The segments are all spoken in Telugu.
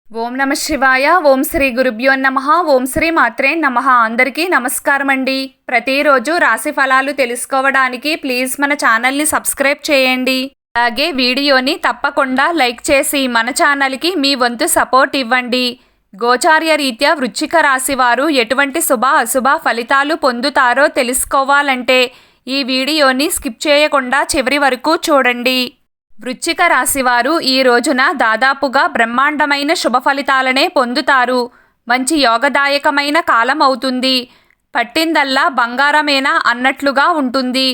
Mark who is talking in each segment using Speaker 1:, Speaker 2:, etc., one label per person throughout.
Speaker 1: ఓం నమ శివాయ. ఓం శ్రీ గురుభ్యో నమః. ఓం శ్రీ మాత్రే నమః. అందరికీ నమస్కారం అండి. ప్రతిరోజు రాశి ఫలాలు తెలుసుకోవడానికి ప్లీజ్ మన ఛానల్ని సబ్స్క్రైబ్ చేయండి. అలాగే వీడియోని తప్పకుండా లైక్ చేసి మన ఛానల్కి మీ వంతు సపోర్ట్ ఇవ్వండి. గోచార్య రీత్యా వృశ్చిక రాశి వారు ఎటువంటి శుభ అశుభ ఫలితాలు పొందుతారో తెలుసుకోవాలంటే ఈ వీడియోని స్కిప్ చేయకుండా చివరి వరకు చూడండి. వృశ్చిక రాశివారు ఈ రోజున దాదాపుగా బ్రహ్మాండమైన శుభ ఫలితాలనే పొందుతారు. మంచి యోగదాయకమైన కాలం అవుతుంది. పట్టిందల్లా బంగారమేనా అన్నట్లుగా ఉంటుంది.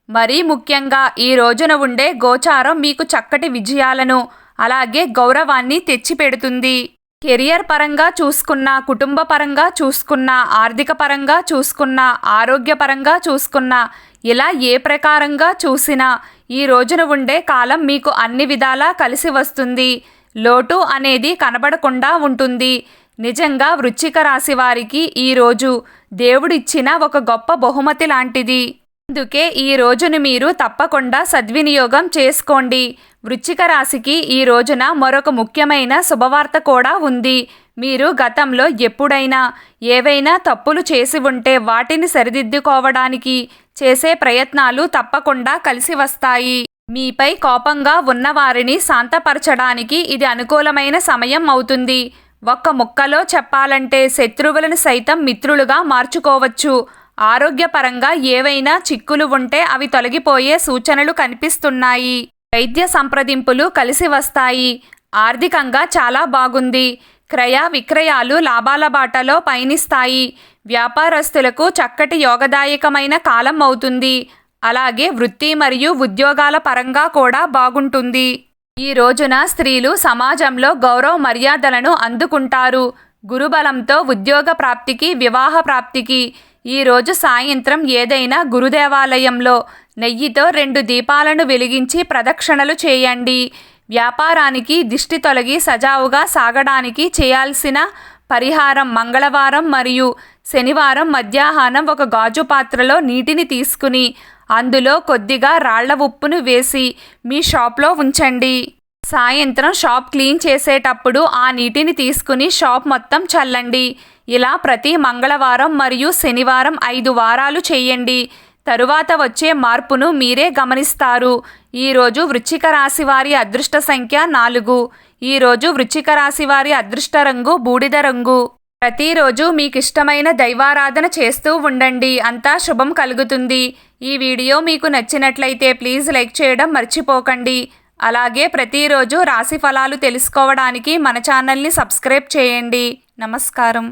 Speaker 1: మరీ ముఖ్యంగా ఈ రోజున ఉండే గోచారం మీకు చక్కటి విజయాలను అలాగే గౌరవాన్ని తెచ్చిపెడుతుంది. కెరియర్ పరంగా చూసుకున్నా, కుటుంబ పరంగా చూసుకున్నా, ఆర్థిక పరంగా చూసుకున్నా, ఆరోగ్యపరంగా చూసుకున్నా, ఇలా ఏ ప్రకారంగా చూసినా ఈ రోజున ఉండే కాలం మీకు అన్ని విధాలా కలిసి వస్తుంది. లోటు అనేది కనబడకుండా ఉంటుంది. నిజంగా వృశ్చిక రాశి వారికి ఈరోజు దేవుడిచ్చిన ఒక గొప్ప బహుమతి లాంటిది. అందుకే ఈ రోజును మీరు తప్పకుండా సద్వినియోగం చేసుకోండి. వృశ్చిక రాశికి ఈ రోజున మరొక ముఖ్యమైన శుభవార్త కూడా ఉంది. మీరు గతంలో ఎప్పుడైనా ఏవైనా తప్పులు చేసి ఉంటే వాటిని సరిదిద్దుకోవడానికి చేసే ప్రయత్నాలు తప్పకుండా కలిసి వస్తాయి. మీపై కోపంగా ఉన్నవారిని శాంతపరచడానికి ఇది అనుకూలమైన సమయం అవుతుంది. ఒక్క ముక్కలో చెప్పాలంటే శత్రువులను సైతం మిత్రులుగా మార్చుకోవచ్చు. ఆరోగ్యపరంగా ఏవైనా చిక్కులు ఉంటే అవి తొలగిపోయే సూచనలు కనిపిస్తున్నాయి. వైద్య సంప్రదింపులు కలిసి వస్తాయి. ఆర్థికంగా చాలా బాగుంది. క్రయ విక్రయాలు లాభాల బాటలో పయనిస్తాయి. వ్యాపారస్తులకు చక్కటి యోగదాయకమైన కాలం అవుతుంది. అలాగే వృత్తి మరియు ఉద్యోగాల పరంగా కూడా బాగుంటుంది. ఈ రోజున స్త్రీలు సమాజంలో గౌరవ మర్యాదలను అందుకుంటారు. గురుబలంతో ఉద్యోగ ప్రాప్తికి, వివాహ ప్రాప్తికి ఈ రోజు సాయంత్రం ఏదైనా గురుదేవాలయంలో నెయ్యితో 2 దీపాలను వెలిగించి ప్రదక్షిణలు చేయండి. వ్యాపారానికి దిష్టి తొలగి సజావుగా సాగడానికి చేయాల్సిన పరిహారం మంగళవారం మరియు శనివారం మధ్యాహ్నం ఒక గాజు పాత్రలో నీటిని తీసుకుని అందులో కొద్దిగా రాళ్ల ఉప్పును వేసి మీ షాప్లో ఉంచండి. సాయంత్రం షాప్ క్లీన్ చేసేటప్పుడు ఆ నీటిని తీసుకుని షాప్ మొత్తం చల్లండి. ఇలా ప్రతి మంగళవారం మరియు శనివారం 5 వారాలు చేయండి. తరువాత వచ్చే మార్పును మీరే గమనిస్తారు. ఈరోజు వృశ్చిక రాశి వారి అదృష్ట సంఖ్య 4. ఈరోజు వృశ్చిక రాశి వారి అదృష్ట రంగు బూడిద రంగు. ప్రతిరోజు మీకు ఇష్టమైన దైవారాధన చేస్తూ ఉండండి. అంతా శుభం కలుగుతుంది. ఈ వీడియో మీకు నచ్చినట్లయితే ప్లీజ్ లైక్ చేయడం మర్చిపోకండి. అలాగే ప్రతిరోజు రాశి ఫలాలు తెలుసుకోవడానికి మన ఛానల్ని సబ్స్క్రైబ్ చేయండి. నమస్కారం.